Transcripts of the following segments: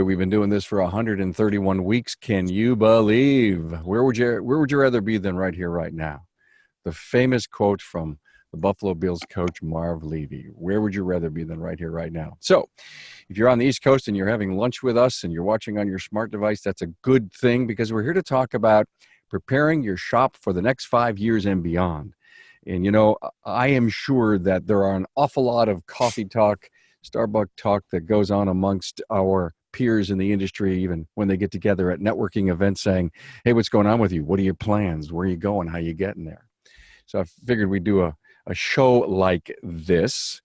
boy, we've been doing this for 131 weeks. Can you believe? Where would you rather be than right here, right now? The famous quote from the Buffalo Bills coach, Marv Levy. Where would you rather be than right here, right now? So if you're on the East Coast and you're having lunch with us and you're watching on your smart device, that's a good thing, because we're here to talk about preparing your shop for the next 5 years and beyond. And, you know, I am sure that there are an awful lot of coffee talk, Starbucks talk that goes on amongst our peers in the industry, even when they get together at networking events saying, hey, what's going on with you? What are your plans? Where are you going? How are you getting there? So I figured we'd do a show like this.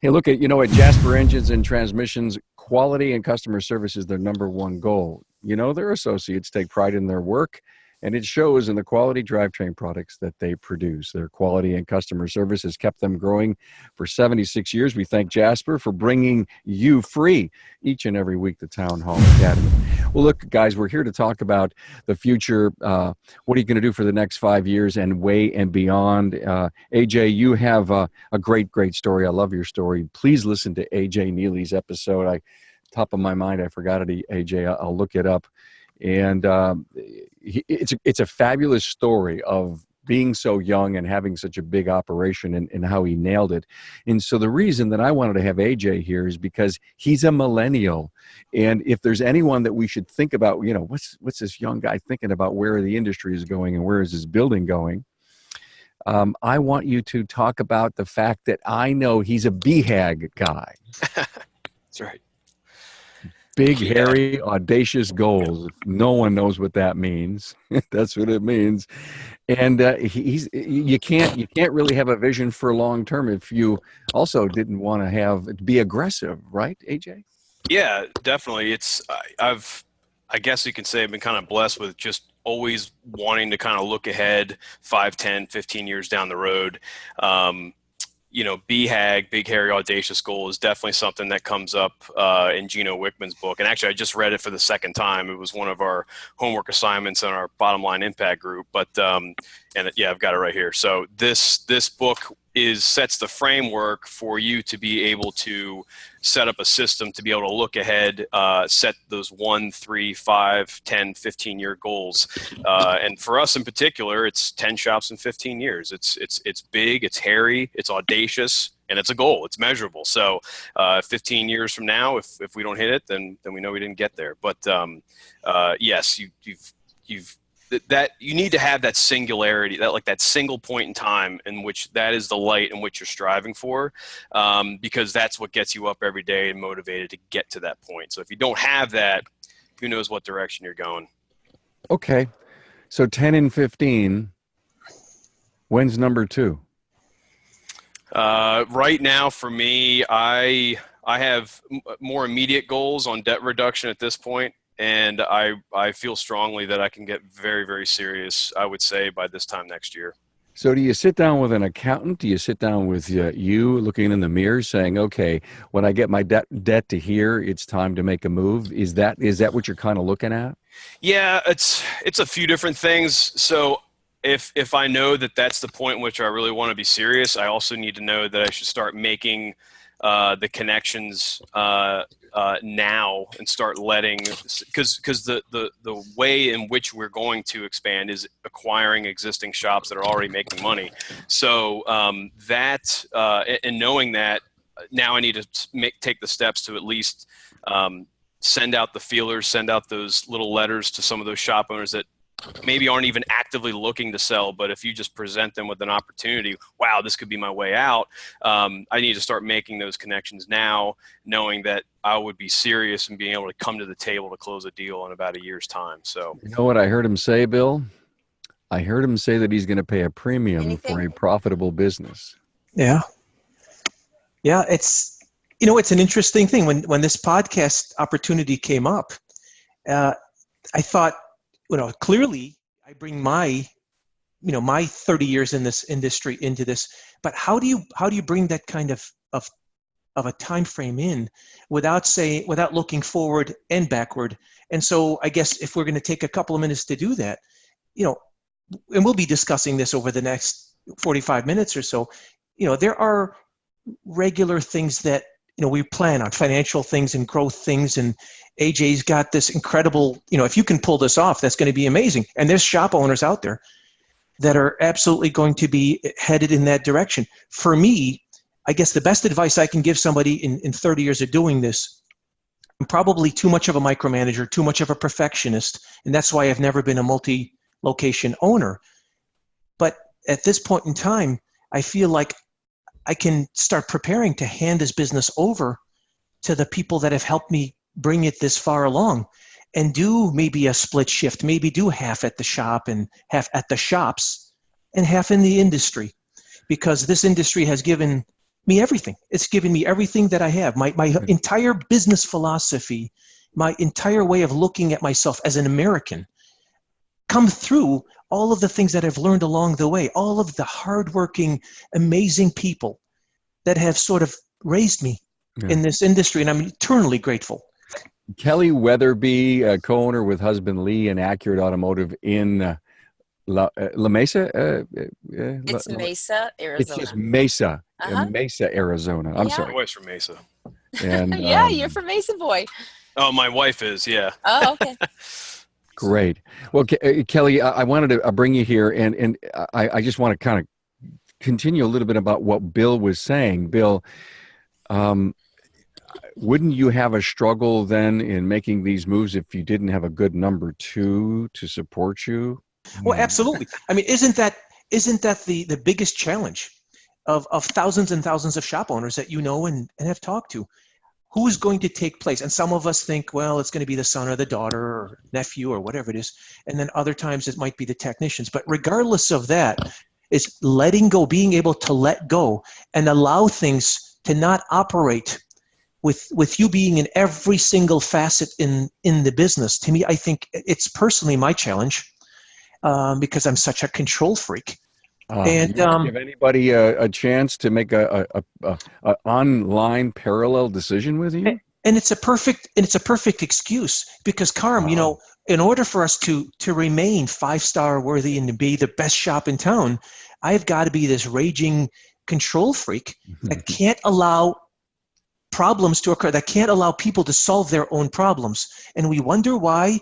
Hey, look at, at Jasper Engines and Transmissions, quality and customer service is their number one goal. Their associates take pride in their work, and it shows in the quality drivetrain products that they produce. Their quality and customer service has kept them growing for 76 years. We thank Jasper for bringing you free each and every week, the Town Hall Academy. Well, look, guys, we're here to talk about the future. What are you going to do for the next 5 years and way and beyond? AJ, you have a great, great story. I love your story. Please listen to AJ Neely's episode. Top of my mind, I forgot it, AJ. I'll look it up. And it's a fabulous story of being so young and having such a big operation and how he nailed it. And so the reason that I wanted to have AJ here is because he's a millennial. And if there's anyone that we should think about, what's this young guy thinking about where the industry is going and where is his building going? I want you to talk about the fact that I know he's a BHAG guy. That's right. Big, hairy, audacious goals. No one knows what that means. That's what it means. And you can't really have a vision for long term if you also didn't want to be aggressive, right, AJ? Yeah, definitely. I guess you can say I've been kind of blessed with just always wanting to kind of look ahead 5, 10, 15 years down the road. BHAG, Big Hairy Audacious Goal, is definitely something that comes up in Gino Wickman's book. And actually, I just read it for the second time. It was one of our homework assignments in our Bottom Line Impact group. But I've got it right here. So this book sets the framework for you to be able to set up a system to be able to look ahead, set those 1, 3, 5, 10, 15-year goals. And for us in particular, it's 10 shops in 15 years. It's big, it's hairy, it's audacious, and it's a goal. It's measurable. So 15 years from now, if we don't hit it, then we know we didn't get there. But yes, you've that you need to have that singularity, that single point in time in which that is the light in which you're striving for, because that's what gets you up every day and motivated to get to that point. So if you don't have that, who knows what direction you're going. Okay. So 10 and 15, when's number 2? Right now for me, I have more immediate goals on debt reduction at this point. And I feel strongly that I can get very, very serious, I would say, by this time next year. So do you sit down with an accountant? Do you sit down with you looking in the mirror saying, okay, when I get my debt to here, it's time to make a move? Is that what you're kind of looking at? Yeah, it's a few different things. So if I know that that's the point in which I really want to be serious, I also need to know that I should start making the connections now and start letting, because the way in which we're going to expand is acquiring existing shops that are already making money. So and knowing that, now I need to take the steps to at least send out the feelers, send out those little letters to some of those shop owners that maybe aren't even actively looking to sell, but if you just present them with an opportunity, wow, this could be my way out. I need to start making those connections now, knowing that I would be serious and being able to come to the table to close a deal in about a year's time. So, you know what I heard him say, Bill? I heard him say that he's going to pay a premium for a profitable business. Yeah. Yeah. It's an interesting thing. When this podcast opportunity came up, I thought, clearly I bring my 30 years in this industry into this, but how do you bring that kind of a time frame in without looking forward and backward? And so I guess if we're going to take a couple of minutes to do that, and we'll be discussing this over the next 45 minutes or so, there are regular things that we plan on financial things and growth things, and AJ's got this incredible, if you can pull this off, that's going to be amazing. And there's shop owners out there that are absolutely going to be headed in that direction. For me, I guess the best advice I can give somebody in 30 years of doing this, I'm probably too much of a micromanager, too much of a perfectionist, and that's why I've never been a multi-location owner. But at this point in time, I feel like I can start preparing to hand this business over to the people that have helped me bring it this far along, and do maybe a split shift, maybe do half at the shop and half at the shops and half in the industry, because this industry has given me everything. It's given me everything that I have, my entire business philosophy, my entire way of looking at myself as an American, come through all of the things that I've learned along the way, all of the hardworking, amazing people that have sort of raised me in this industry, and I'm eternally grateful. Kelly Weatherby, co-owner with husband Lee and Accurate Automotive in La Mesa. It's Mesa, Arizona. It's just Mesa, Uh-huh. Mesa, Arizona. I'm Yeah. sorry. My wife's from Mesa. And Yeah, you're from Mesa, boy. Oh, my wife is, yeah. Oh, okay. Great. Well, Kelly, I wanted to bring you here, and I just want to kind of continue a little bit about what Bill was saying. Bill, wouldn't you have a struggle then in making these moves if you didn't have a good number two to support you? Well, absolutely. I mean, isn't that the biggest challenge of thousands and thousands of shop owners that and have talked to? Who is going to take place? And some of us think, well, it's going to be the son or the daughter or nephew or whatever it is. And then other times it might be the technicians. But regardless of that, it's letting go, being able to let go and allow things to not operate with you being in every single facet in the business. To me, I think it's personally my challenge because I'm such a control freak. And give anybody a chance to make a online parallel decision with you? And it's a perfect excuse because Carm, in order for us to remain 5-star worthy and to be the best shop in town, I've got to be this raging control freak that can't allow problems to occur, that can't allow people to solve their own problems. And we wonder why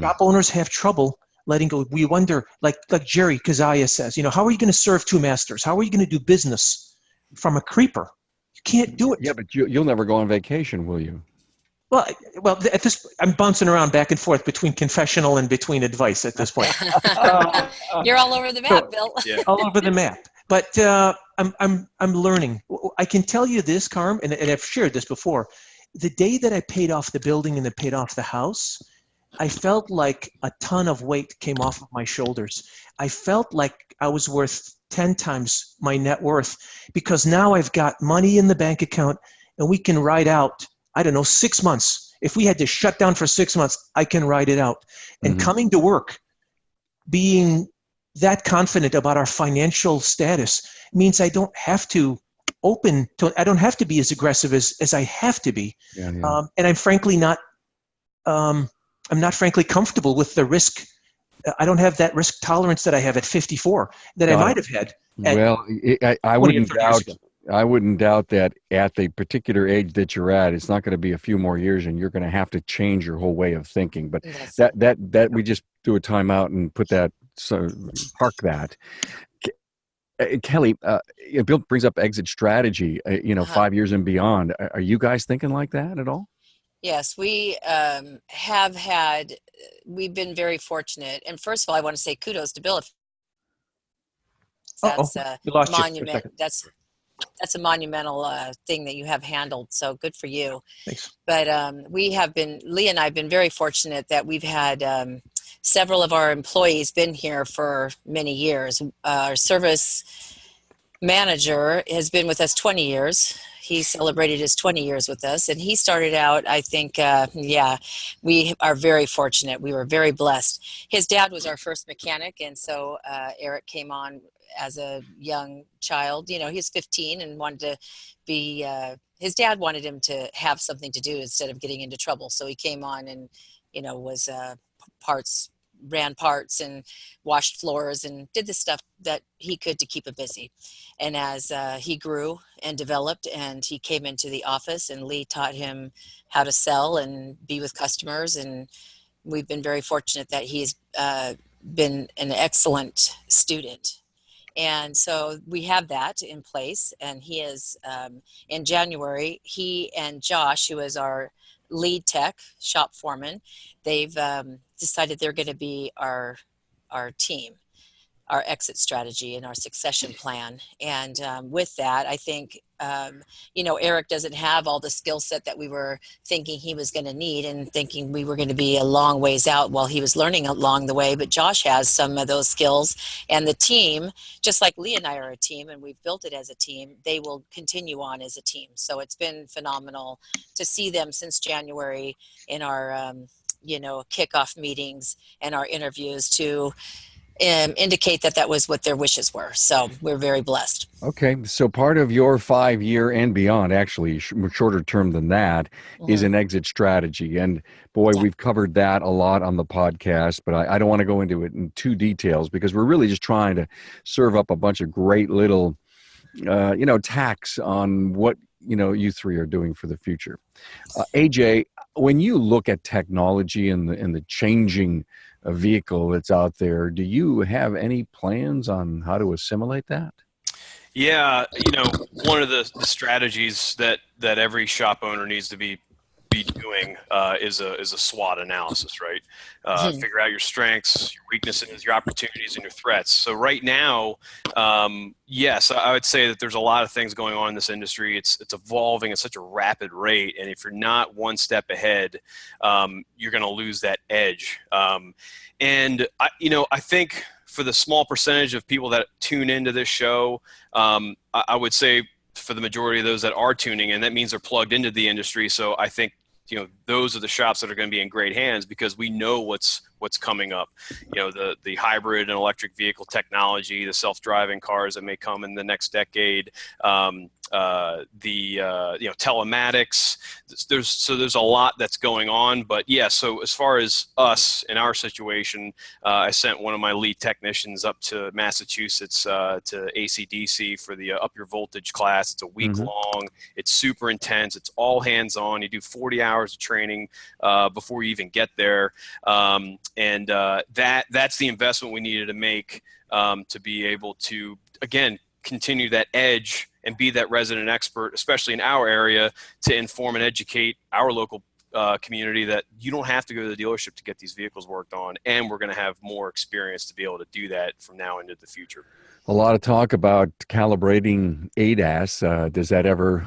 shop owners have trouble letting go. We wonder, like Jerry Kazaya says, how are you going to serve two masters? How are you going to do business from a creeper? You can't do it. Yeah, but you'll never go on vacation, will you? Well, at this, I'm bouncing around back and forth between confessional and between advice at this point. You're all over the map, Bill. Yeah. All over the map. But I'm learning. I can tell you this, Carm, and I've shared this before. The day that I paid off the building and then paid off the house, I felt like a ton of weight came off of my shoulders. I felt like I was worth 10 times my net worth because now I've got money in the bank account and we can ride out, 6 months. If we had to shut down for 6 months, I can ride it out. And coming to work, being that confident about our financial status means I don't have to I don't have to be as aggressive as I have to be. Yeah. And I'm frankly not, I'm not frankly comfortable with the risk. I don't have that risk tolerance that I have at 54 that I might have had. Well, I wouldn't doubt that at the particular age that you're at, it's not going to be a few more years and you're going to have to change your whole way of thinking. But Yes. that we just do a timeout and put that, so park that. Kelly, Bill brings up exit strategy, 5 years and beyond. Are you guys thinking like that at all? Yes, we've been very fortunate. And first of all, I want to say kudos to Bill. That's a We lost you for a monument. second. That's a monumental thing that you have handled. So good for you. Thanks. But Lee and I have been very fortunate that we've had several of our employees been here for many years. Our service manager has been with us 20 years. He celebrated his 20 years with us, and he started out, I think, we are very fortunate. We were very blessed. His dad was our first mechanic, and so Eric came on as a young child. He was 15 and wanted to be, his dad wanted him to have something to do instead of getting into trouble. So he came on and, was parts ran parts and washed floors and did the stuff that he could to keep him busy. And as he grew and developed and he came into the office, and Lee taught him how to sell and be with customers, and we've been very fortunate that he's been an excellent student. And so we have that in place. And he is, in January, he and Josh, who is our lead tech shop foreman, they've decided they're going to be our team, our exit strategy and our succession plan. And with that, I think, Eric doesn't have all the skill set that we were thinking he was going to need, and thinking we were going to be a long ways out while he was learning along the way. But Josh has some of those skills, and the team, just like Lee and I are a team and we've built it as a team, they will continue on as a team. So it's been phenomenal to see them since January in our, kickoff meetings and our interviews to indicate that was what their wishes were. So we're very blessed. Okay, so part of your 5-year and beyond, actually shorter term than that, is an exit strategy. And boy, we've covered that a lot on the podcast, but I don't want to go into it in too details, because we're really just trying to serve up a bunch of great little, tacks on what, you three are doing for the future. AJ, when you look at technology and the changing vehicle that's out there, do you have any plans on how to assimilate that? Yeah, one of the strategies that every shop owner needs to be doing is a SWOT analysis, right? Figure out your strengths, your weaknesses, your opportunities, and your threats. So right now, yes, I would say that there's a lot of things going on in this industry. It's evolving at such a rapid rate, and if you're not one step ahead, you're going to lose that edge. And I think for the small percentage of people that tune into this show, I would say for the majority of those that are tuning in, that means they're plugged into the industry. So I think, those are the shops that are going to be in great hands, because we know what's coming up. The hybrid and electric vehicle technology, the self-driving cars that may come in the next decade, telematics. There's a lot that's going on. But yeah, so as far as us in our situation, I sent one of my lead technicians up to Massachusetts to ACDC for the up your voltage class. It's a week long. It's super intense. It's all hands on. You do 40 hours of training before you even get there. That's the investment we needed to make to be able to, again, continue that edge and be that resident expert, especially in our area, to inform and educate our local community that you don't have to go to the dealership to get these vehicles worked on, and we're going to have more experience to be able to do that from now into the future. A lot of talk about calibrating ADAS. Does that ever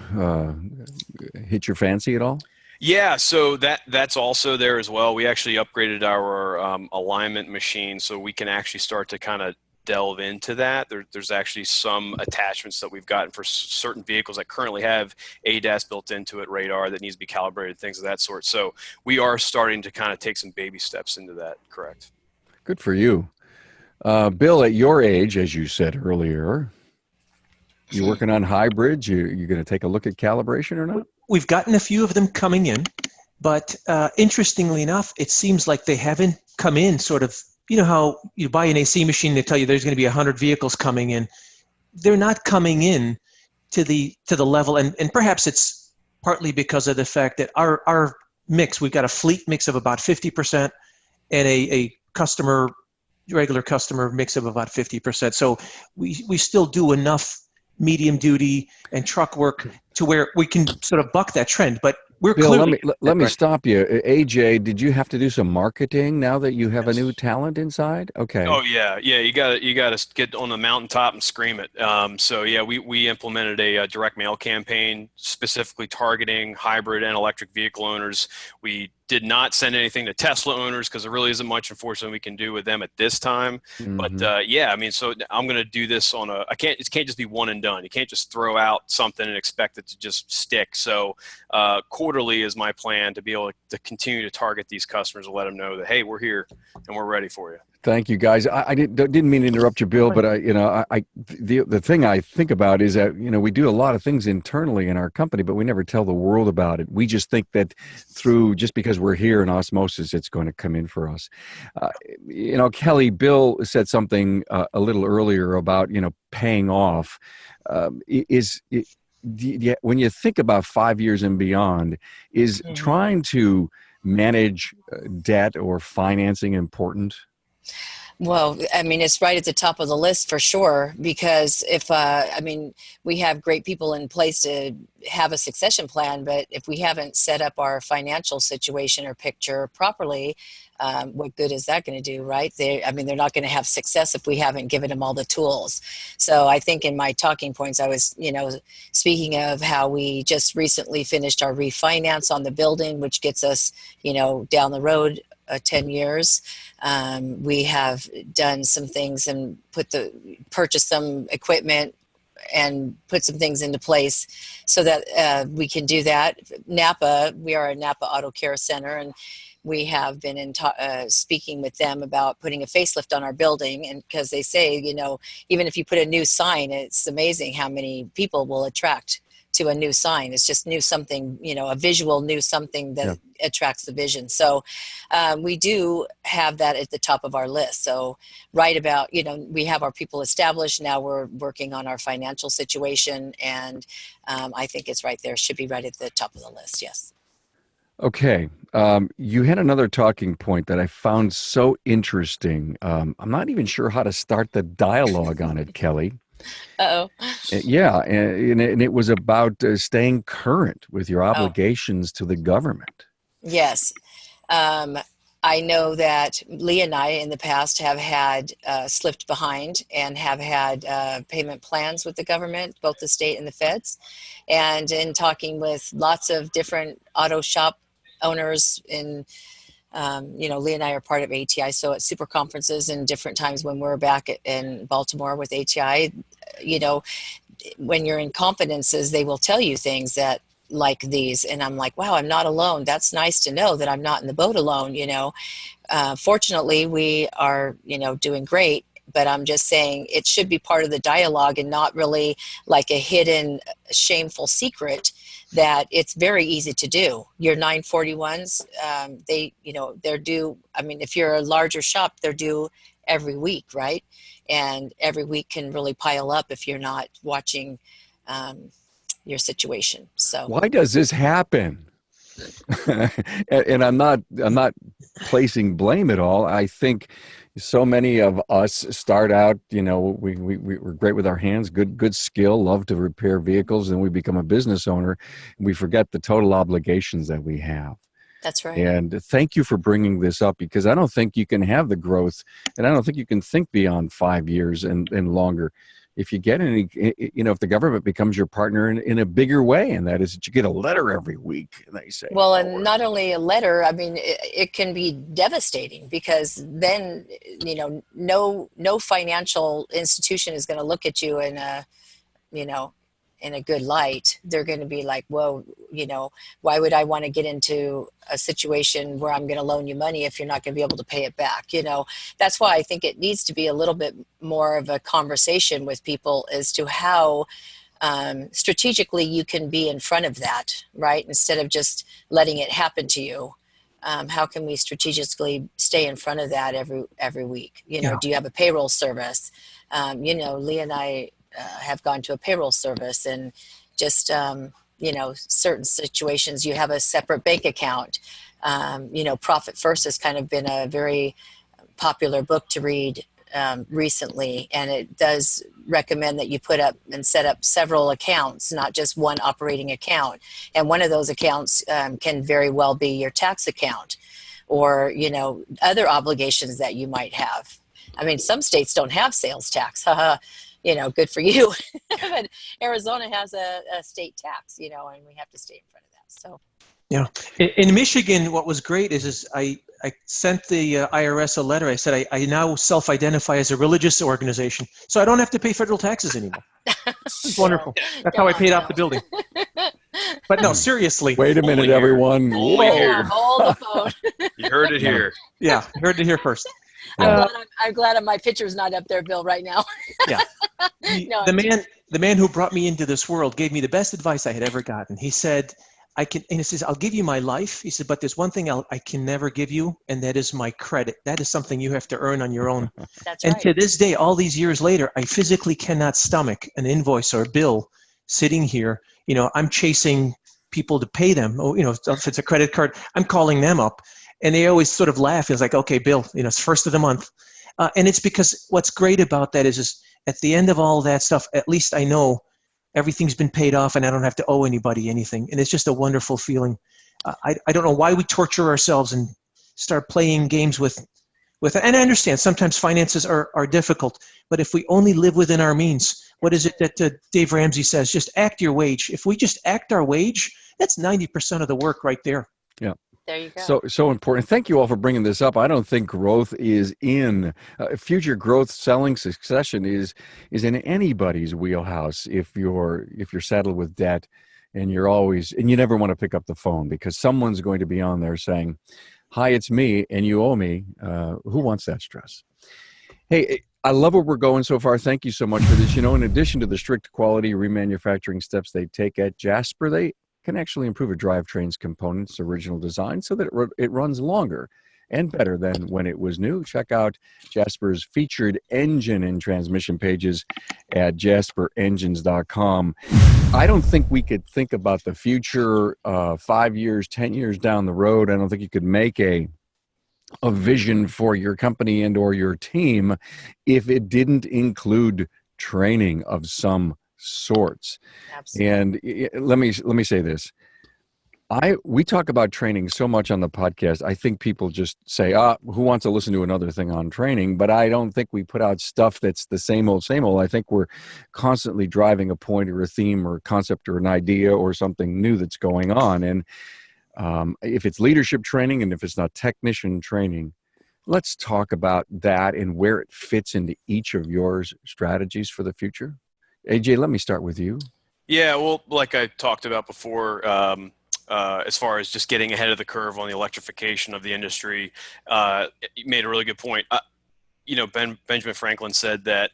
hit your fancy at all? Yeah, so that's also there as well. We actually upgraded our alignment machine so we can actually start to kind of delve into that. There's actually some attachments that we've gotten for certain vehicles that currently have ADAS built into it, radar that needs to be calibrated, things of that sort. So we are starting to kind of take some baby steps into that, correct. Good for you. Bill, at your age, as you said earlier, you working on hybrids? You going to take a look at calibration or not? We've gotten a few of them coming in, but interestingly enough, it seems like they haven't come in sort of, how you buy an AC machine, they tell you there's going to be 100 vehicles coming in. They're not coming in to the level, and perhaps it's partly because of the fact that our mix, we've got a fleet mix of about 50% and a regular customer mix of about 50%. So we still do enough medium duty and truck work to where we can sort of buck that trend. But we're Bill, clearly... let me stop you. AJ, did you have to do some marketing now that you have a new talent inside? Okay. Oh yeah. You gotta get on the mountaintop and scream it. So yeah, we implemented a direct mail campaign specifically targeting hybrid and electric vehicle owners. We did not send anything to Tesla owners because there really isn't much, unfortunately, we can do with them at this time. But yeah, I mean, so I'm going to do this on it can't just be one and done. You can't just throw out something and expect it to just stick. So quarterly is my plan to be able to continue to target these customers and let them know that, hey, we're here and we're ready for you. Thank you, guys. I didn't mean to interrupt you, Bill, but the thing I think about is that we do a lot of things internally in our company, but we never tell the world about it. We just think that just because we're here in osmosis, it's going to come in for us. Kelly, Bill said something a little earlier about paying off. When you think about 5 years and beyond, is trying to manage debt or financing important? Well, I mean, it's right at the top of the list for sure, because we have great people in place to have a succession plan, but if we haven't set up our financial situation or picture properly, what good is that going to do, right? They're not going to have success if we haven't given them all the tools. So I think in my talking points, I was, speaking of how we just recently finished our refinance on the building, which gets us, down the road 10 years. We have done some things and purchased some equipment and put some things into place so that we can do that. Napa, we are a Napa Auto Care Center, and we have been speaking with them about putting a facelift on our building. And because they say, even if you put a new sign, it's amazing how many people will attract to a new sign. It's just new something, a visual new something that attracts the vision. So we do have that at the top of our list. So right about, we have our people established. Now we're working on our financial situation. And I think it's right there. Should be right at the top of the list. Yes. Okay. You had another talking point that I found so interesting. I'm not even sure how to start the dialogue on it, Kelly. Uh-oh. Yeah, and it was about staying current with your obligations to the government. Yes. I know that Lee and I in the past have had slipped behind and have had payment plans with the government, both the state and the feds. And in talking with lots of different auto shop owners in Lee and I are part of ATI, so at super conferences and different times when we're back in Baltimore with ATI, when you're in confidences, they will tell you things that like these. And I'm like, wow, I'm not alone. That's nice to know that I'm not in the boat alone. Fortunately, we are, doing great. But I'm just saying it should be part of the dialogue and not really like a hidden, shameful secret that it's very easy to do. Your 941s, they're due. I mean, if you're a larger shop, they're due every week, right? And every week can really pile up if you're not watching your situation. So why does this happen? And I'm not placing blame at all. I think so many of us start out, we're great with our hands, good skill, love to repair vehicles, and we become a business owner, and we forget the total obligations that we have. That's right. And thank you for bringing this up, because I don't think you can have the growth, and I don't think you can think beyond 5 years and longer if you get if the government becomes your partner in a bigger way, and that is that you get a letter every week, and they say, well, and not only a letter, I mean, it can be devastating, because then, no financial institution is going to look at you in a good light. They're going to be like, whoa, why would I want to get into a situation where I'm going to loan you money if you're not going to be able to pay it back? That's why I think it needs to be a little bit more of a conversation with people as to how strategically you can be in front of that, right? Instead of just letting it happen to you. How can we strategically stay in front of that every week? Do you have a payroll service? Lee and I have gone to a payroll service, and just, certain situations, you have a separate bank account. Profit First has kind of been a very popular book to read recently, and it does recommend that you put up and set up several accounts, not just one operating account. And one of those accounts can very well be your tax account, or, other obligations that you might have. I mean, some states don't have sales tax. Good for you. But Arizona has a state tax, and we have to stay in front of that. So, yeah. In Michigan, what was great is I sent the IRS a letter. I said, I now self-identify as a religious organization, so I don't have to pay federal taxes anymore. It's wonderful. That's how I paid off the building. But no, seriously. Wait a minute, everyone. Only here. Hold the phone. You heard it here. Yeah, heard it here first. I'm glad my picture's not up there, Bill, right now. Yeah. No, The man who brought me into this world gave me the best advice I had ever gotten. He said, and he says, I'll give you my life. He said, but there's one thing I can never give you, and that is my credit. That is something you have to earn on your own. that's And right. to this day, all these years later, I physically cannot stomach an invoice or a bill sitting here. I'm chasing people to pay them. Oh, if it's a credit card, I'm calling them up, and they always sort of laugh. It's like, okay, Bill, it's first of the month. And it's because what's great about that is at the end of all that stuff, at least I know everything's been paid off and I don't have to owe anybody anything. And it's just a wonderful feeling. I don't know why we torture ourselves and start playing games with it. And I understand sometimes finances are difficult, but if we only live within our means, what is it that Dave Ramsey says? Just act your wage. If we just act our wage, that's 90% of the work right there. Yeah. There you go. So important. Thank you all for bringing this up. I don't think growth is in future growth. Selling succession is in anybody's wheelhouse. If you're saddled with debt, and you never want to pick up the phone because someone's going to be on there saying, "Hi, it's me, and you owe me." Who wants that stress? Hey, I love where we're going so far. Thank you so much for this. In addition to the strict quality remanufacturing steps they take at Jasper, they can actually improve a drivetrain's components' original design so that it runs longer and better than when it was new. Check out Jasper's featured engine and transmission pages at jasperengines.com. I don't think we could think about the future 5 years, 10 years down the road. I don't think you could make a vision for your company and or your team if it didn't include training of some sorts. Absolutely. And let me say this. We talk about training so much on the podcast. I think people just say, who wants to listen to another thing on training? But I don't think we put out stuff that's the same old, same old. I think we're constantly driving a point or a theme or a concept or an idea or something new that's going on. And if it's leadership training and if it's not technician training, let's talk about that and where it fits into each of your strategies for the future. AJ, let me start with you. Yeah, well, like I talked about before, as far as just getting ahead of the curve on the electrification of the industry, you made a really good point. Benjamin Franklin said that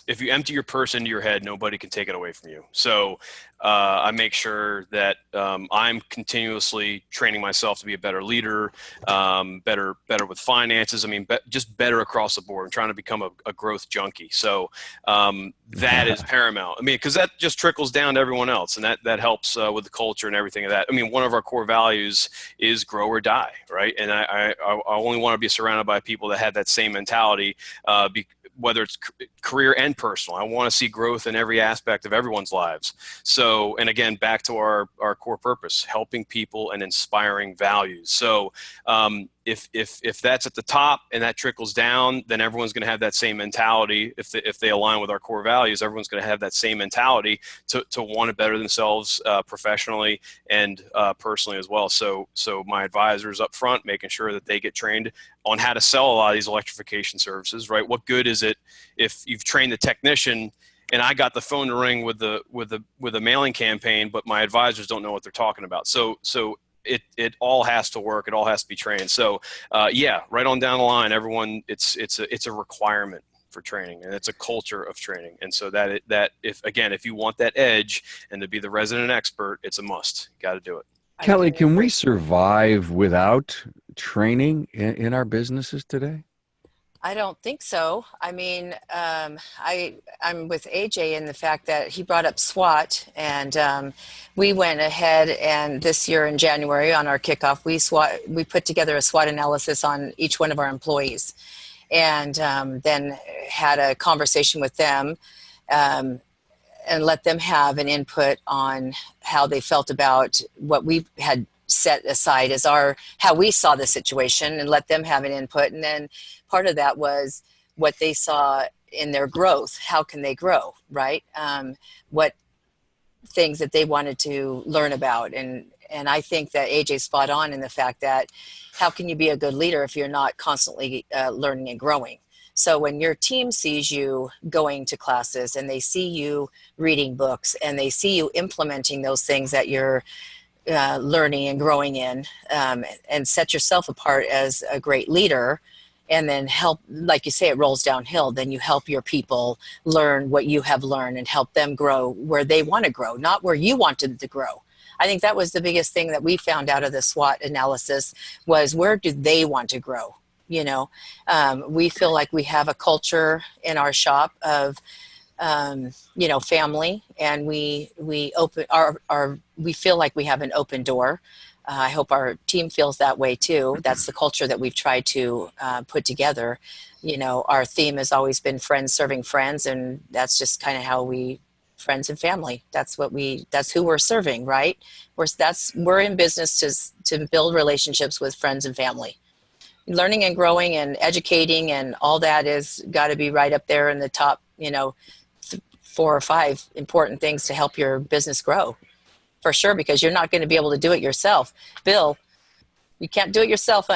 if you empty your purse into your head, nobody can take it away from you. So I make sure that I'm continuously training myself to be a better leader, better with finances. I mean, just better across the board. I'm trying to become a growth junkie. So that is paramount. I mean, because that just trickles down to everyone else, and that helps with the culture and everything of that. I mean, one of our core values is grow or die, right? And I only want to be surrounded by people that have that same mentality, whether it's career and personal. I want to see growth in every aspect of everyone's lives. So, and again, back to our core purpose, helping people and inspiring values. So if that's at the top and that trickles down, then everyone's going to have that same mentality. If they align with our core values, everyone's going to have that same mentality to want to better themselves professionally and personally as well. So my advisors up front, making sure that they get trained on how to sell a lot of these electrification services, right? What good is it if you've trained the technician and I got the phone to ring with a mailing campaign, but my advisors don't know what they're talking about. So it all has to work. It all has to be trained. So right on down the line, everyone, it's a requirement for training, and it's a culture of training. And so that if you want that edge and to be the resident expert, it's a must. You got to do it. Kelly, can we survive without training in our businesses today? I don't think so. I mean, I'm with AJ in the fact that he brought up SWOT, and we went ahead and this year in January on our kickoff, we put together a SWOT analysis on each one of our employees, and then had a conversation with them and let them have an input on how they felt about what we had set aside as how we saw the situation, and let them have an input. And then part of that was what they saw in their growth. How can they grow, right? What things that they wanted to learn about. And I think that AJ's spot on in the fact that how can you be a good leader if you're not constantly learning and growing? So when your team sees you going to classes and they see you reading books and they see you implementing those things that you're learning and growing in, and set yourself apart as a great leader, and then help, like you say, it rolls downhill. Then you help your people learn what you have learned and help them grow where they want to grow, not where you want them to grow. I think that was the biggest thing that we found out of the SWOT analysis, was where do they want to grow? We feel like we have a culture in our shop of, family, and we open we feel like we have an open door. I hope our team feels that way too. That's the culture that we've tried to put together. Our theme has always been friends serving friends, and that's just kind of how friends and family. That's who we're serving, right? We're in business to build relationships with friends and family. Learning and growing and educating and all that is got to be right up there in the top, 4 or 5 important things to help your business grow, for sure, because you're not going to be able to do it yourself. Bill, you can't do it yourself.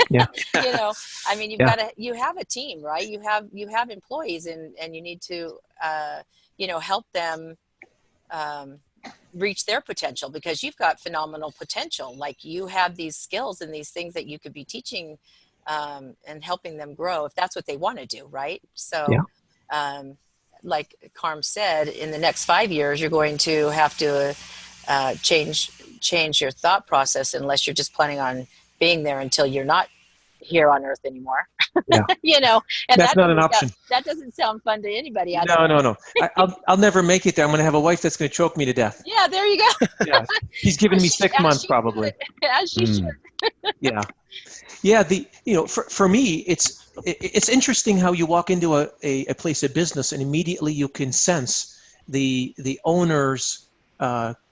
Yeah. You have a team, right? You have employees, and you need to, help them reach their potential, because you've got phenomenal potential. Like, you have these skills and these things that you could be teaching and helping them grow if that's what they want to do, right? So, like Carm said, in the next 5 years, you're going to have to change your thought process, unless you're just planning on being there until you're not here on Earth anymore. Yeah. And that's not an option. That doesn't sound fun to anybody. No. I'll never make it there. I'm going to have a wife that's going to choke me to death. Yeah, there you go. Yeah. She's giving me 6 months probably. As she should. Yeah. Yeah. For me, it's interesting how you walk into a place of business and immediately you can sense the owner's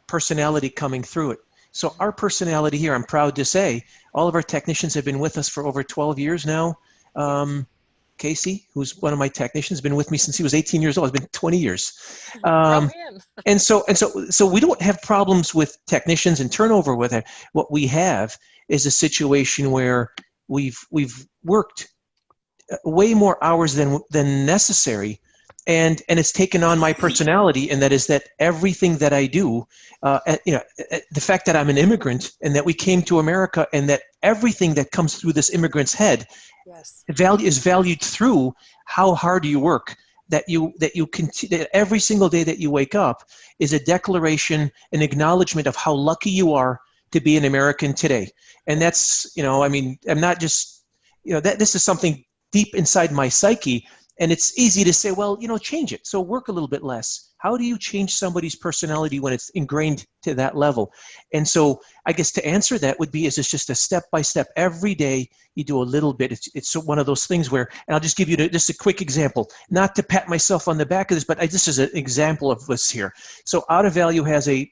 personality coming through it. So our personality here, I'm proud to say, all of our technicians have been with us for over 12 years now. Casey, who's one of my technicians, has been with me since he was 18 years old. It's been 20 years. And so we don't have problems with technicians and turnover with it. What we have is a situation where we've worked way more hours than necessary, and it's taken on my personality, and that is that everything that I do, the fact that I'm an immigrant and that we came to America, and that everything that comes through this immigrant's head is valued through how hard you work. That every single day that you wake up is a declaration, an acknowledgement of how lucky you are to be an American today. And that's, I'm not just, that this is something deep inside my psyche. And it's easy to say, well, change it. So work a little bit less. How do you change somebody's personality when it's ingrained to that level? And so I guess to answer that would be, it's just a step-by-step. Every day you do a little bit. It's one of those things where, and I'll just give you just a quick example, not to pat myself on the back of this, but this is an example of this here. So Out of Value has a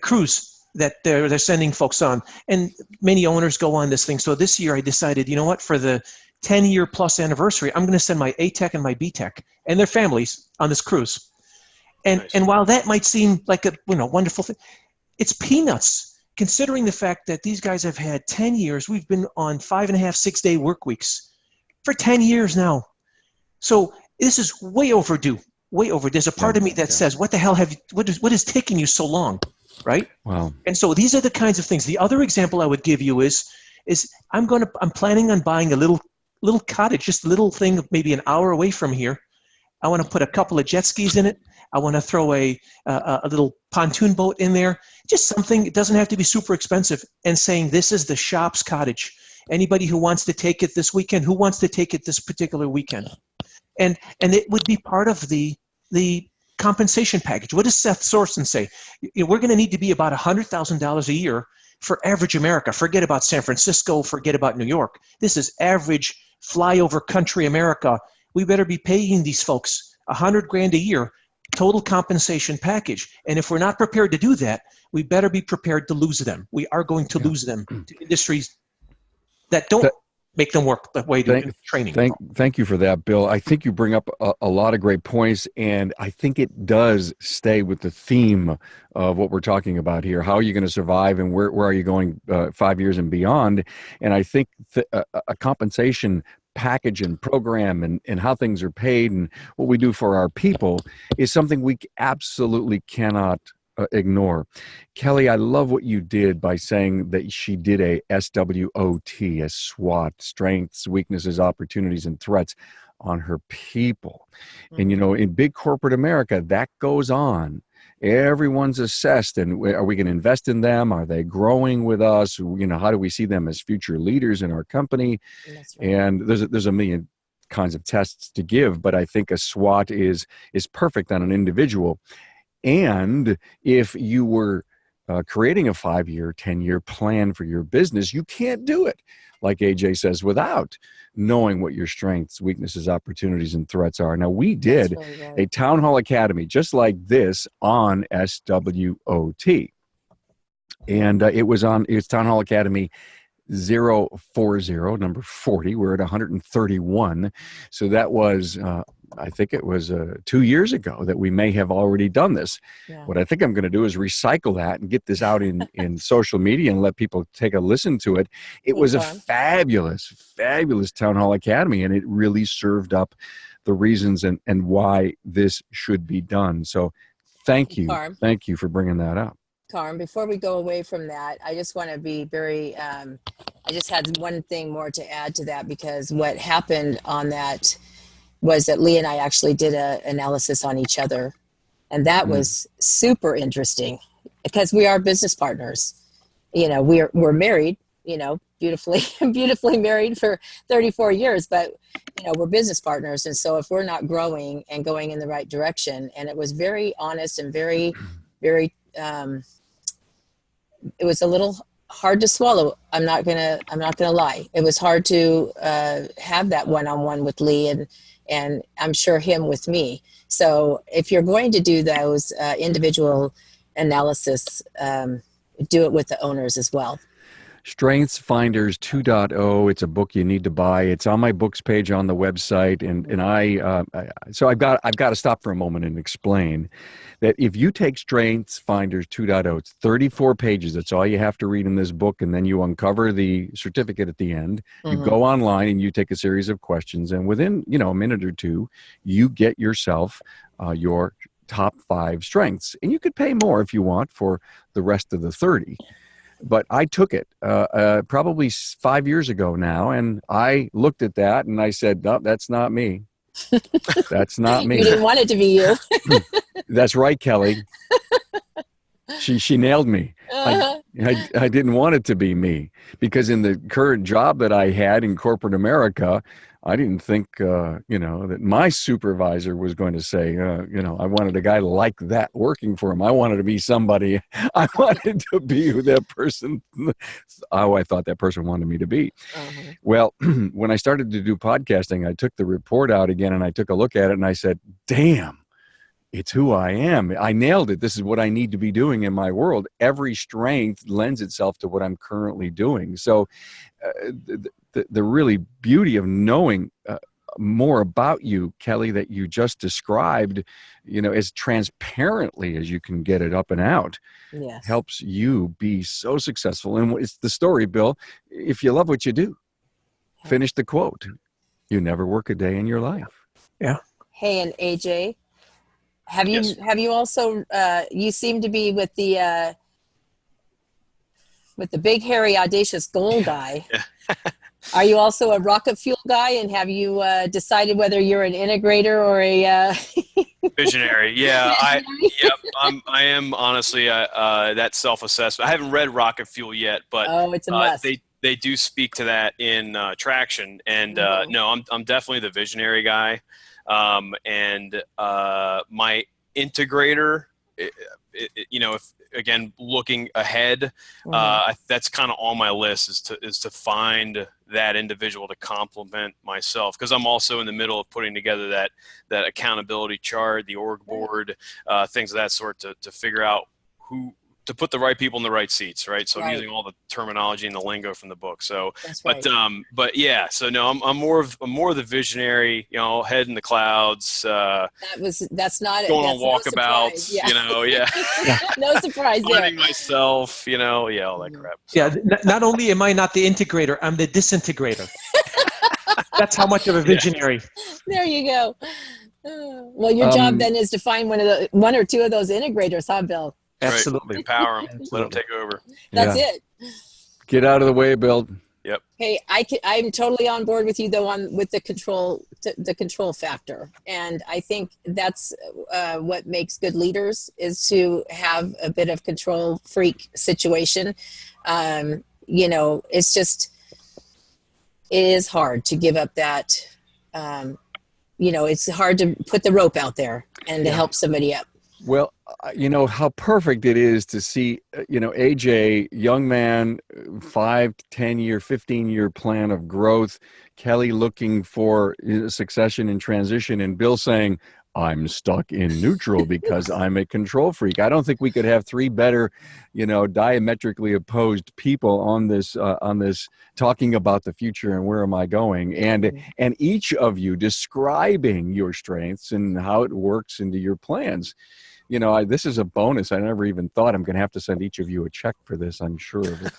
cruise that they're sending folks on, and many owners go on this thing. So this year I decided, for the 10-year plus anniversary, I'm going to send my A-Tech and my B-Tech and their families on this cruise. And Nice. And while that might seem like a wonderful thing, it's peanuts considering the fact that these guys have had 10 years. We've been on 5.5, 6-day work weeks for 10 years now. So this is way overdue. Way overdue. There's a part of me that says, what the hell what is taking you so long? Right? Wow. And so these are the kinds of things. The other example I would give you is I'm planning on buying a little cottage, just a little thing, maybe an hour away from here. I want to put a couple of jet skis in it. I want to throw a little pontoon boat in there. Just something. It doesn't have to be super expensive. And saying, this is the shop's cottage. Anybody who wants to take it this weekend, who wants to take it this particular weekend? And it would be part of the compensation package. What does Seth Sorsen say? We're going to need to be about $100,000 a year for average America. Forget about San Francisco. Forget about New York. This is average flyover country America. We better be paying these folks $100,000 a year total compensation package. And if we're not prepared to do that, we better be prepared to lose them. We are going to lose them to industries that don't make them work the way to training. Thank you for that, Bill. I think you bring up a lot of great points, and I think it does stay with the theme of what we're talking about here. How are you going to survive, and where are you going 5 years and beyond? And I think a compensation package and program and how things are paid and what we do for our people is something we absolutely cannot ignore. Kelly, I love what you did by saying that she did a SWOT, a SWOT, strengths, weaknesses, opportunities, and threats on her people. And, you know, in big corporate America, that goes on. Everyone's assessed, and are we going to invest in them? Are they growing with us? You know, how do we see them as future leaders in our company? That's right. And there's a million kinds of tests to give, but I think a SWOT is perfect on an individual. And if you were creating a 5-year, 10-year plan for your business, you can't do it, like AJ says, without knowing what your strengths, weaknesses, opportunities, and threats are. Now, we did That's really a right. Town Hall Academy just like this on SWOT. And it's Town Hall Academy 040, number 40. We're at 131. So that was, I think it was 2 years ago that we may have already done this. Yeah. What I think I'm going to do is recycle that and get this out in social media and let people take a listen to it. It was a Okay. fabulous Town Hall Academy, and it really served up the reasons and why this should be done. So thank you. Carm. Thank you for bringing that up. Carm, before we go away from that, I just want to be very, I just had one thing more to add to that, because what happened on that was that Lee and I actually did an analysis on each other. And that was super interesting because we are business partners. You know, we're married, you know, beautifully married for 34 years, but you know, we're business partners. And so if we're not growing and going in the right direction, and it was very honest and very, it was a little hard to swallow. I'm not gonna lie. It was hard to have that one-on-one with Lee, and I'm sure him with me. So if you're going to do those individual analysis, do it with the owners as well. Strengths Finders 2.0. It's a book you need to buy. It's on my books page on the website, and so I've got to stop for a moment and explain that if you take Strengths Finders 2.0, it's 34 pages. That's all you have to read in this book, and then you uncover the certificate at the end. You go online and you take a series of questions, and within a minute or two, you get yourself your top 5 strengths, and you could pay more if you want for the rest of the 30. But I took it probably 5 years ago now, and I looked at that and I said, no, that's not me. That's not me. You didn't want it to be you. That's right, Kelly. She nailed me. I didn't want it to be me, because in the current job that I had in corporate America, I didn't think, that my supervisor was going to say, I wanted a guy like that working for him. I wanted to be somebody. I wanted to be who that person, I thought that person wanted me to be. Well, when I started to do podcasting, I took the report out again and I took a look at it and I said, damn, it's who I am. I nailed it. This is what I need to be doing in my world. Every strength lends itself to what I'm currently doing. So the really beauty of knowing more about you, Kelly, that you just described, as transparently as you can get it up and out, Yes. helps you be so successful. And it's the story, Bill. If you love what you do, finish the quote. You never work a day in your life. Yeah. Hey, and AJ, have you Yes. have you also you seem to be with the big hairy audacious goal guy. Are you also a rocket fuel guy, and have you decided whether you're an integrator or a Visionary? Yeah, I am honestly that self-assessment. I haven't read Rocket Fuel yet, but Oh, it's a must. they do speak to that in Traction, and no, I'm definitely the visionary guy, and my integrator. If again looking ahead, that's kind of on my list is to find that individual to complement myself, because I'm also in the middle of putting together that accountability chart, the org board, things of that sort to figure out who to put the right people in the right seats, right? So I'm using all the terminology and the lingo from the book. So, That's right. but yeah, so no, I'm more of the visionary, head in the clouds, That's not going that's on walkabouts, no surprise. Yeah. No surprise there. finding myself, all that crap. So. Yeah. Not only am I not the integrator, I'm the disintegrator. That's how much of a visionary. There you go. Well, your job then is to find one or two of those integrators, huh, Bill? Absolutely. Empower them. Let them Absolutely. take over. That's Yeah. it. Get out of the way, Bill. Hey, I'm totally on board with you though with the control factor, and I think that's what makes good leaders is to have a bit of control freak situation. It's just it is hard to give up that. It's hard to put the rope out there and to help somebody up. Well, how perfect it is to see, AJ, young man, 5 to 10 year, 15-year plan of growth, Kelly looking for succession and transition, and Bill saying, I'm stuck in neutral because I'm a control freak. I don't think we could have 3 better, diametrically opposed people on this talking about the future and where am I going, and each of you describing your strengths and how it works into your plans. This is a bonus. I never even thought I'm going to have to send each of you a check for this. I'm sure of it.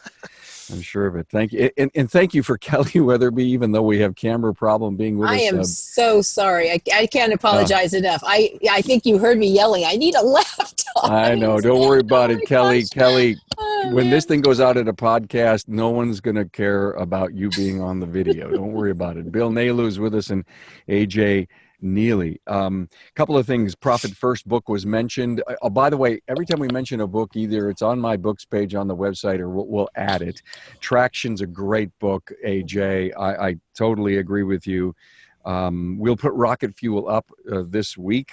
I'm sure of it. Thank you. And thank you for Kelly Weatherby, even though we have camera problem being with us. I am so sorry. I can't apologize enough. I think you heard me yelling, I need a laptop. I know. Don't worry about it, Kelly. Gosh. Kelly, Oh, when man. this thing goes out at a podcast, no one's going to care about you being on the video. Don't worry about it. Bill Nalu is with us and AJ Neely. Couple of things. Profit First book was mentioned. By the way, every time we mention a book, either it's on my books page on the website or we'll add it. Traction's a great book, AJ. I totally agree with you. We'll put Rocket Fuel up this week.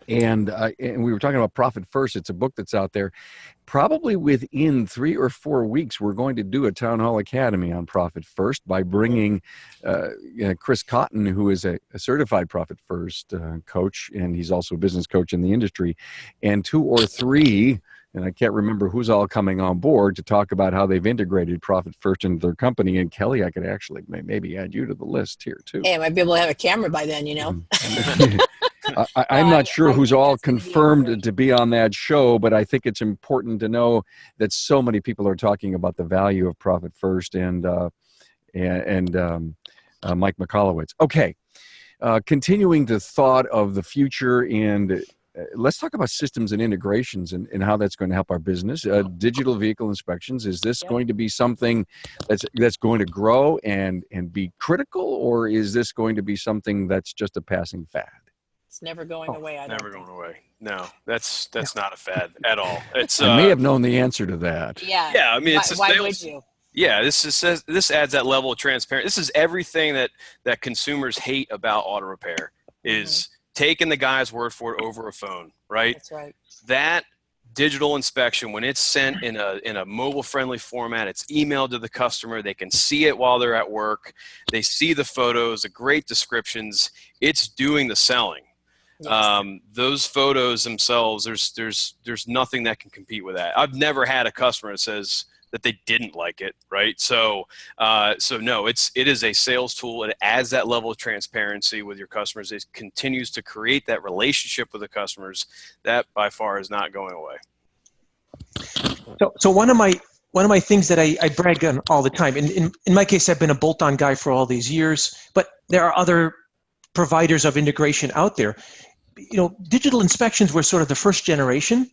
And we were talking about Profit First. It's a book that's out there. Probably within 3 or 4 weeks, we're going to do a Town Hall Academy on Profit First by bringing Chris Cotton, who is a certified Profit First coach, and he's also a business coach in the industry, and 2 or 3, and I can't remember who's all coming on board to talk about how they've integrated Profit First into their company. And Kelly, I could actually maybe add you to the list here too. Hey, I might be able to have a camera by then, I'm not sure who's think all that's gonna be confirmed great. to be on that show, but I think it's important to know that so many people are talking about the value of Profit First and Mike Michalowicz. Okay, continuing the thought of the future, and let's talk about systems and integrations and how that's going to help our business. Digital vehicle inspections, is this going to be something that's going to grow and be critical, or is this going to be something that's just a passing fad? It's never going away. Never going away. No, that's not a fad at all. It's I may have known the answer to that. Yeah. Yeah, I mean, it's Why a would sales. you? Yeah, this adds that level of transparency. This is everything that consumers hate about auto repair is taking the guy's word for it over a phone, right? That's right. That digital inspection, when it's sent in a mobile friendly format, it's emailed to the customer, they can see it while they're at work, they see the photos, the great descriptions, it's doing the selling. Yes. Those photos themselves, there's nothing that can compete with that. I've never had a customer that says that they didn't like it, right? So no, it is a sales tool. It adds that level of transparency with your customers. It continues to create that relationship with the customers. That by far is not going away. So one of my things that I brag on all the time, in my case, I've been a bolt-on guy for all these years, but there are other providers of integration out there. Digital inspections were sort of the first generation.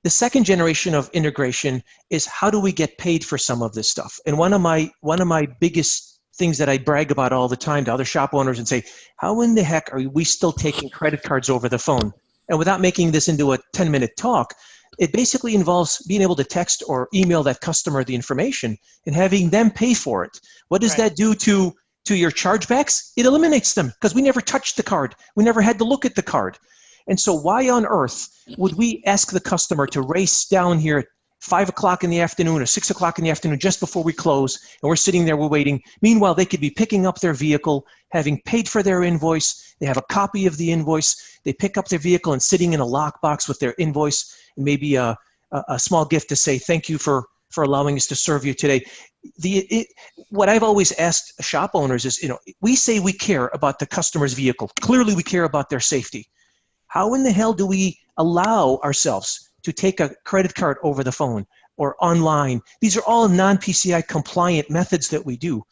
The second generation of integration is how do we get paid for some of this stuff? And one of my biggest things that I brag about all the time to other shop owners and say, how in the heck are we still taking credit cards over the phone? And without making this into a 10-minute talk, it basically involves being able to text or email that customer the information and having them pay for it. What does that do to your chargebacks? It eliminates them because we never touched the card. We never had to look at the card. And so why on earth would we ask the customer to race down here at 5 o'clock in the afternoon or 6 o'clock in the afternoon just before we close, and we're sitting there, we're waiting. Meanwhile, they could be picking up their vehicle, having paid for their invoice. They have a copy of the invoice. They pick up their vehicle and sitting in a lockbox with their invoice and maybe a small gift to say thank you for allowing us to serve you today. What I've always asked shop owners is, we say we care about the customer's vehicle. Clearly, we care about their safety. How in the hell do we allow ourselves to take a credit card over the phone or online? These are all non-PCI compliant methods that we do.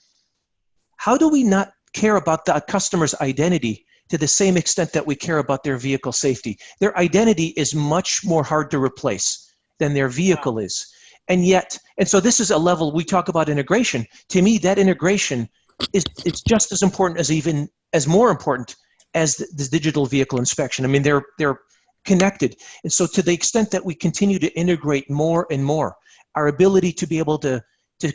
How do we not care about the customer's identity to the same extent that we care about their vehicle safety. Their identity is much more hard to replace than their vehicle is. And yet, and so this is a level we talk about integration. To me, that integration is just as important as even as more important as the digital vehicle inspection. I mean, they're connected. And so to the extent that we continue to integrate more and more, our ability to be able to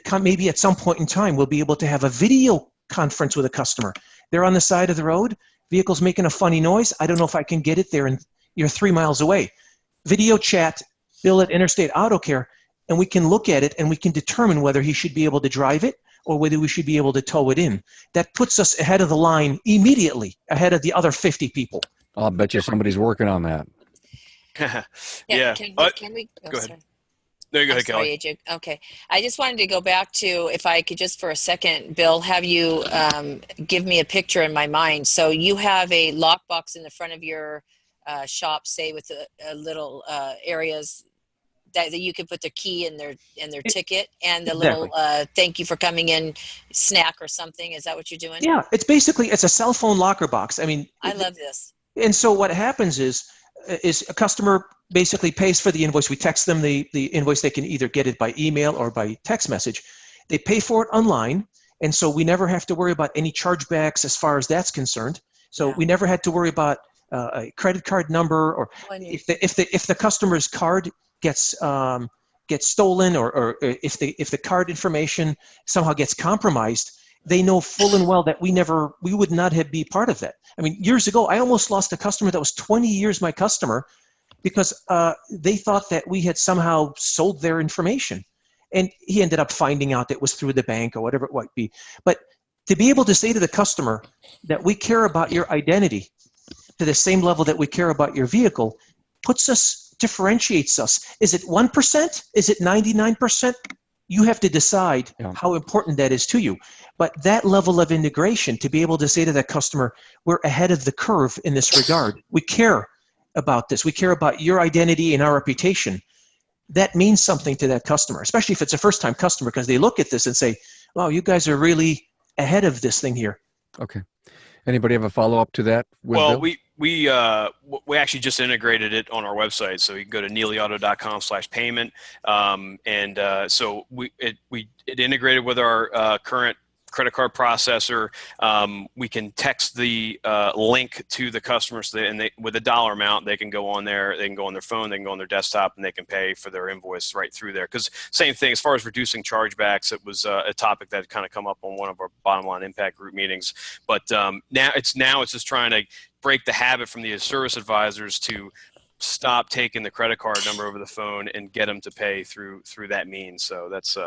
come, maybe at some point in time, we'll be able to have a video conference with a customer. They're on the side of the road, vehicle's making a funny noise. I don't know if I can get it there, and you're 3 miles away. Video chat, bill at Interstate Auto Care, and we can look at it and we can determine whether he should be able to drive it or whether we should be able to tow it in. That puts us ahead of the line immediately, ahead of the other 50 people. I'll bet you somebody's working on that. Yeah. Can we Go ahead. No, you go ahead, Kelly. Sorry, AJ. Okay. I just wanted to go back to, if I could just for a second, Bill, have you give me a picture in my mind. So you have a lockbox in the front of your shop, say with a little areas that you can put their key in their ticket and the little thank you for coming in snack or something. Is that what you're doing? Yeah, it's a cell phone locker box. I mean, I love this. And so what happens is a customer basically pays for the invoice. We text them the invoice. They can either get it by email or by text message. They pay for it online, and so we never have to worry about any chargebacks as far as that's concerned. So we never had to worry about a credit card number, or if the customer's card gets stolen, or if the card information somehow gets compromised, they know full and well that we would not have be part of that. I mean, years ago, I almost lost a customer that was 20 years my customer because they thought that we had somehow sold their information. And he ended up finding out it was through the bank or whatever it might be. But to be able to say to the customer that we care about your identity to the same level that we care about your vehicle differentiates us. Is it 1%? Is it 99%? You have to decide how important that is to you. But that level of integration, to be able to say to that customer, we're ahead of the curve in this regard. We care about this. We care about your identity and our reputation. That means something to that customer, especially if it's a first-time customer, because they look at this and say, wow, you guys are really ahead of this thing here. Okay. Anybody have a follow-up to that? Well, we actually just integrated it on our website, so you can go to neelyauto.com/payment, so it integrated with our current credit card processor. We can text the link to the customers, with a dollar amount, they can go on there, they can go on their phone, they can go on their desktop, and they can pay for their invoice right through there. Because same thing, as far as reducing chargebacks, it was a topic that had kind of come up on one of our bottom line impact group meetings. But now it's just trying to break the habit from the service advisors to stop taking the credit card number over the phone and get them to pay through that means. So that's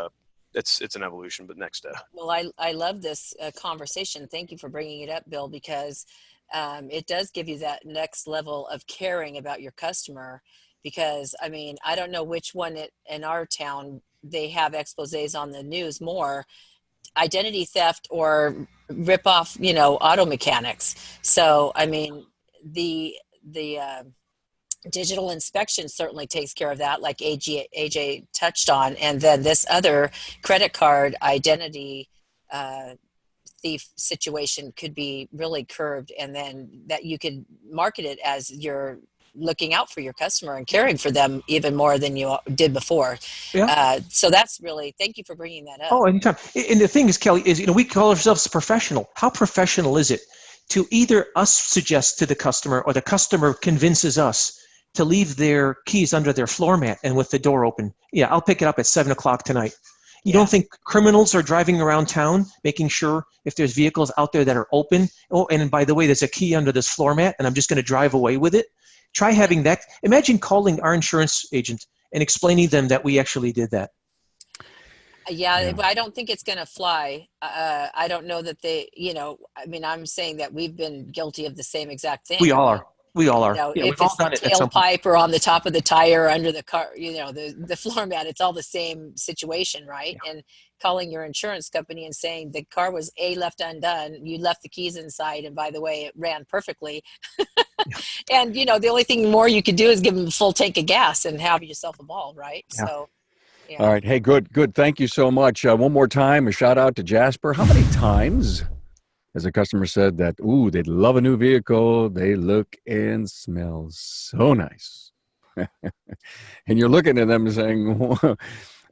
it's an evolution, but next step. Well, I love this conversation. Thank you for bringing it up, Bill, because it does give you that next level of caring about your customer. Because, I mean, I don't know which one in our town, they have exposés on the news more, identity theft or rip off, auto mechanics. So, I mean, the digital inspection certainly takes care of that, like AJ touched on. And then this other credit card identity thief situation could be really curbed, and then that you could market it as you're looking out for your customer and caring for them even more than you did before. Yeah. So that's really, thank you for bringing that up. Oh, anytime. And the thing is, Kelly, is we call ourselves professional. How professional is it to either us suggest to the customer or the customer convinces us to leave their keys under their floor mat and with the door open? Yeah, I'll pick it up at 7 o'clock tonight. You don't think criminals are driving around town making sure if there's vehicles out there that are open? Oh, and by the way, there's a key under this floor mat and I'm just going to drive away with it. Try having that. Imagine calling our insurance agent and explaining them that we actually did that. Yeah, I don't think it's going to fly. I don't know that I'm saying that we've been guilty of the same exact thing. We all are. We all are. If it's the tailpipe or on the top of the tire, under the car, the floor mat, it's all the same situation, right? Yeah. And calling your insurance company and saying the car was left undone, you left the keys inside, and by the way, it ran perfectly. And, the only thing more you could do is give them a full tank of gas and have yourself a ball, right? Yeah. So, All right. Hey, good. Thank you so much. One more time, a shout out to Jasper. How many times As a customer said that, ooh, they'd love a new vehicle. They look and smell so nice. And you're looking at them and saying, "Well,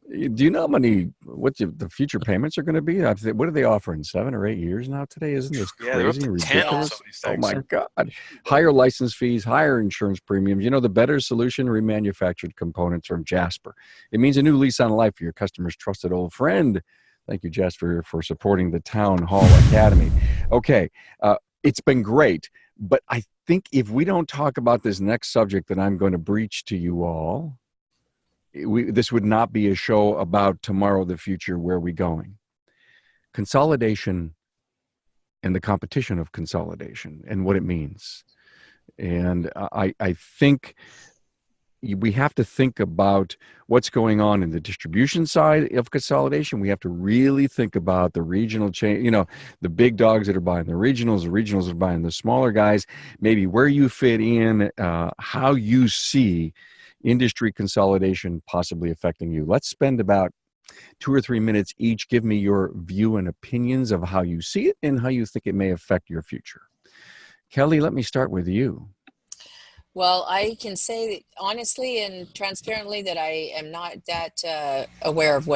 do you know how many, the future payments are going to be? What are they offering? 7 or 8 years now today? Isn't this Yeah, they're up crazy, to 10 on ridiculous? some of these Oh things. my God. Higher license fees, higher insurance premiums. You know, the better solution, remanufactured components from Jasper. It means a new lease on life for your customer's trusted old friend. Thank you, Jasper, for supporting the Town Hall Academy. Okay, it's been great, but I think if we don't talk about this next subject that I'm going to breach to you all, this would not be a show about tomorrow, the future, where we going. Consolidation and the competition of consolidation and what it means. And I think we have to think about what's going on in the distribution side of consolidation. We have to really think about the regional chain, you know, the big dogs that are buying the regionals are buying the smaller guys, maybe where you fit in, how you see industry consolidation possibly affecting you. Let's spend about 2 or 3 minutes each. Give me your view and opinions of how you see it and how you think it may affect your future. Kelly, let me start with you. Well, I can say honestly and transparently that I am not that aware of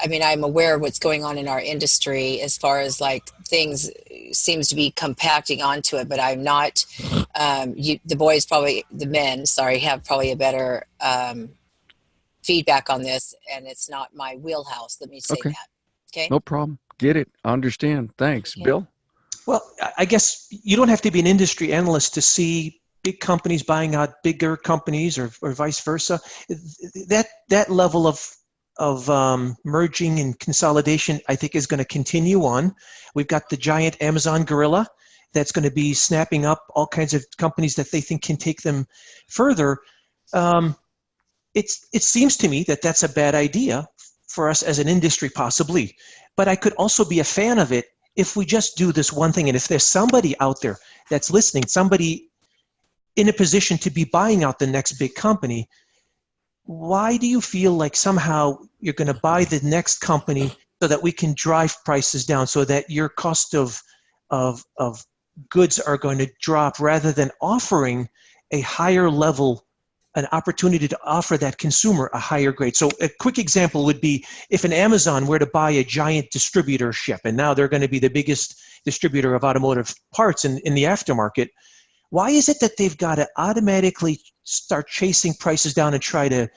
I'm aware of what's going on in our industry as far as like things seems to be compacting onto it, but I'm not, the men, sorry, have probably a better feedback on this, and it's not my wheelhouse. Let me say Okay. that. Okay. No problem. Get it. Understand. Thanks. Okay. Bill? Well, I guess you don't have to be an industry analyst to see big companies buying out bigger companies, or vice versa. That level of merging and consolidation, I think, is going to continue on. We've got the giant Amazon gorilla that's going to be snapping up all kinds of companies that they think can take them further. It seems to me that that's a bad idea for us as an industry, possibly. But I could also be a fan of it if we just do this one thing. And if there's somebody out there that's listening, somebody in a position to be buying out the next big company, why do you feel like somehow you're going to buy the next company so that we can drive prices down, so that your cost of goods are going to drop, rather than offering a higher level, an opportunity to offer that consumer a higher grade? So a quick example would be if an Amazon were to buy a giant distributorship, and now they're going to be the biggest distributor of automotive parts in the aftermarket. Why is it that they've got to automatically start chasing prices down and try to,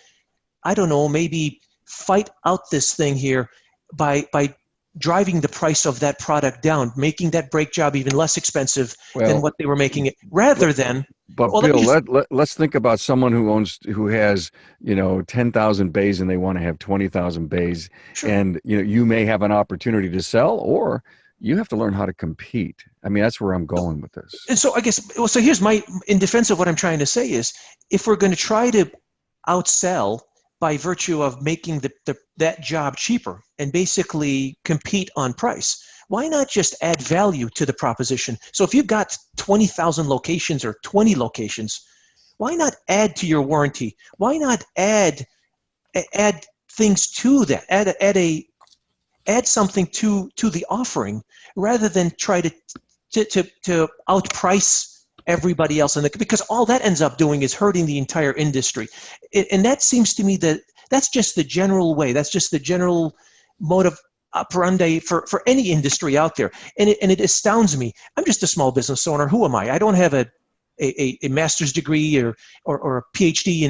I don't know, maybe fight out this thing here by driving the price of that product down, making that brake job even less expensive than what they were making it, rather than. But well, Bill, let's think about someone who has 10,000 bays and they want to have 20,000 bays, Sure. and you may have an opportunity to sell, or you have to learn how to compete. I mean, that's where I'm going with this. And so I guess, so here's in defense of what I'm trying to say is, if we're going to try to outsell by virtue of making that job cheaper and basically compete on price, why not just add value to the proposition? So if you've got 20,000 locations or 20 locations, why not add to your warranty? Why not add things to that? Add something to the offering, rather than try to outprice everybody else because all that ends up doing is hurting the entire industry. And that seems to me that's just the general way. That's just the general mode operandi for any industry out there. And it astounds me. I'm just a small business owner. Who am I? I don't have a master's degree or a PhD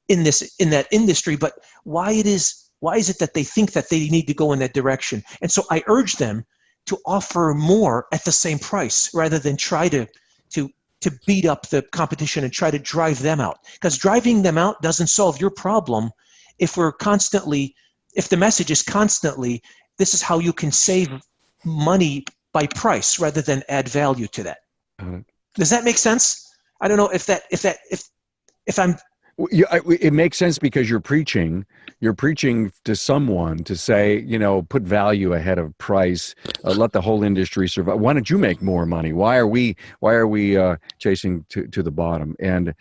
in that industry. But why is it that they think that they need to go in that direction? And so I urge them to offer more at the same price, rather than try to beat up the competition and try to drive them out. Because driving them out doesn't solve your problem if the message is constantly, this is how you can save money by price rather than add value to that. Does that make sense? I don't know if I'm It makes sense because you're preaching to someone to say, put value ahead of price, let the whole industry survive. Why don't you make more money? Why are we chasing to the bottom? And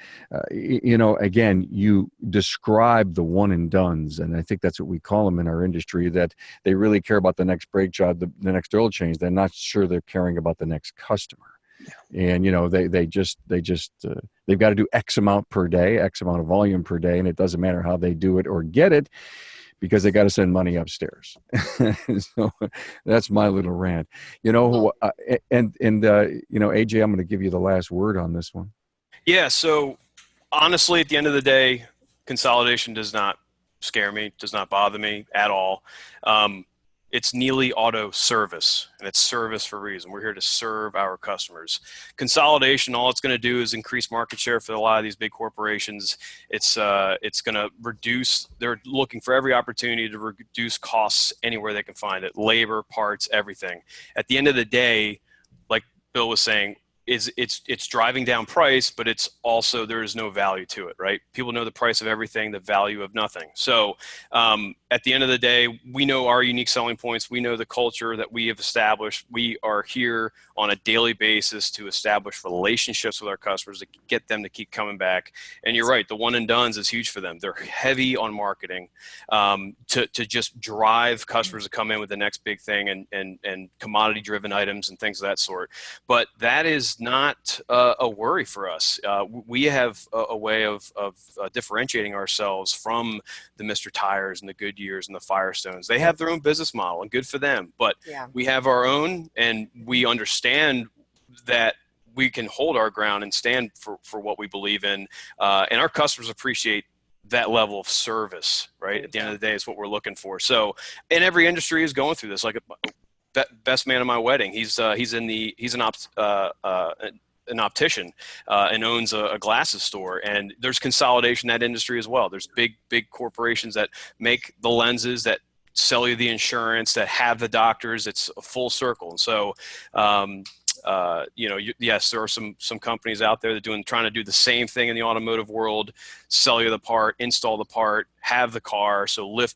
again, you describe the one and dones, and I think that's what we call them in our industry, that they really care about the next brake job, the next oil change. They're not sure they're caring about the next customer. And they've got to do X amount per day, X amount of volume per day, and it doesn't matter how they do it or get it, because they got to send money upstairs. So that's my little rant. AJ, I'm going to give you the last word on this one. Yeah. So honestly, at the end of the day, consolidation does not scare me, does not bother me at all. It's Neely Auto Service, and it's service for a reason. We're here to serve our customers. Consolidation, all it's going to do is increase market share for a lot of these big corporations. It's going to reduce, they're looking for every opportunity to reduce costs anywhere they can find it, labor, parts, everything. At the end of the day, like Bill was saying, it's driving down price, but it's also, there is no value to it, right? People know the price of everything, the value of nothing. So at the end of the day, we know our unique selling points. We know the culture that we have established. We are here on a daily basis to establish relationships with our customers, to get them to keep coming back. And you're right, the one and dones is huge for them. They're heavy on marketing to just drive customers to come in with the next big thing, and commodity driven items and things of that sort. But that is not a worry for us. We have a way of differentiating ourselves from the Mr. Tires and the Goodyears and the Firestones. They have their own business model, and good for them. But we have our own, and we understand that we can hold our ground and stand for what we believe in. And our customers appreciate that level of service, right? At the end of the day, it's what we're looking for. So, and every industry is going through this. Like best man at my wedding, he's an optician and owns a glasses store, and there's consolidation in that industry as well. There's big corporations that make the lenses, that sell you the insurance, that have the doctors. It's a full circle. And so yes, there are some companies out there that trying to do the same thing in the automotive world: sell you the part, install the part, have the car. So Lyft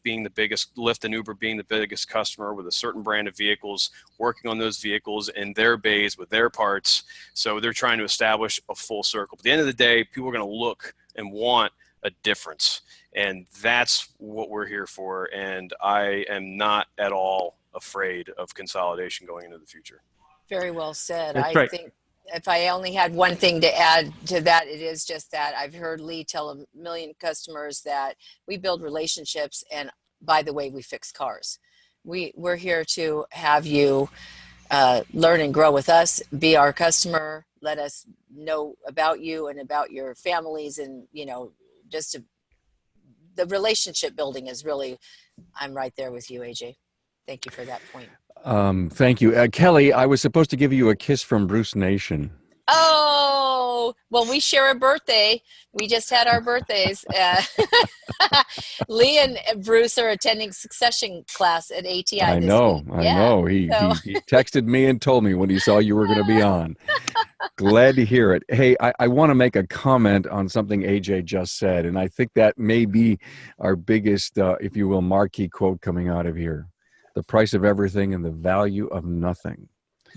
and Uber being the biggest customer with a certain brand of vehicles, working on those vehicles in their bays with their parts. So they're trying to establish a full circle. At the end of the day, people are going to look and want a difference, and that's what we're here for. And I am not at all afraid of consolidation going into the future. Very well said. That's I right. think if I only had one thing to add to that, it is just that I've heard Lee tell a million customers that we build relationships, and by the way, we fix cars. We're here to have you learn and grow with us, be our customer, let us know about you and about your families, and the relationship building is really, I'm right there with you, AJ. Thank you for that point. Thank you. Kelly, I was supposed to give you a kiss from Bruce Nation. Oh, well, we share a birthday. We just had our birthdays. Lee and Bruce are attending succession class at ATI I this know. week. I know. He texted me and told me when he saw you were going to be on. Glad to hear it. Hey, I want to make a comment on something AJ just said, and I think that may be our biggest, if you will, marquee quote coming out of here. The price of everything and the value of nothing.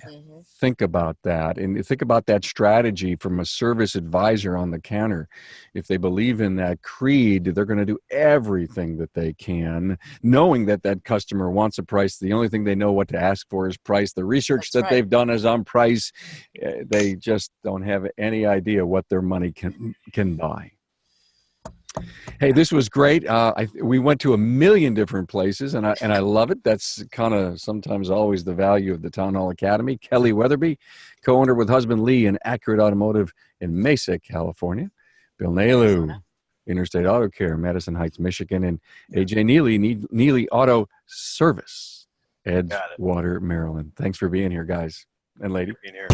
Mm-hmm. Think about that, and think about that strategy from a service advisor on the counter. If they believe in that creed, they're going to do everything that they can, knowing that that customer wants a price. The only thing they know what to ask for is price. The research they've done is on price. They just don't have any idea what their money can buy. Hey, this was great. We went to a million different places, and I love it. That's kind of sometimes always the value of the Town Hall Academy. Kelly Weatherby, co-owner with husband Lee in Accurate Automotive in Mesa, California. Bill Nalu, Interstate Auto Care, Madison Heights, Michigan, and AJ Neely Auto Service, Edgewater, Maryland. Thanks for being here, guys and lady. Being here.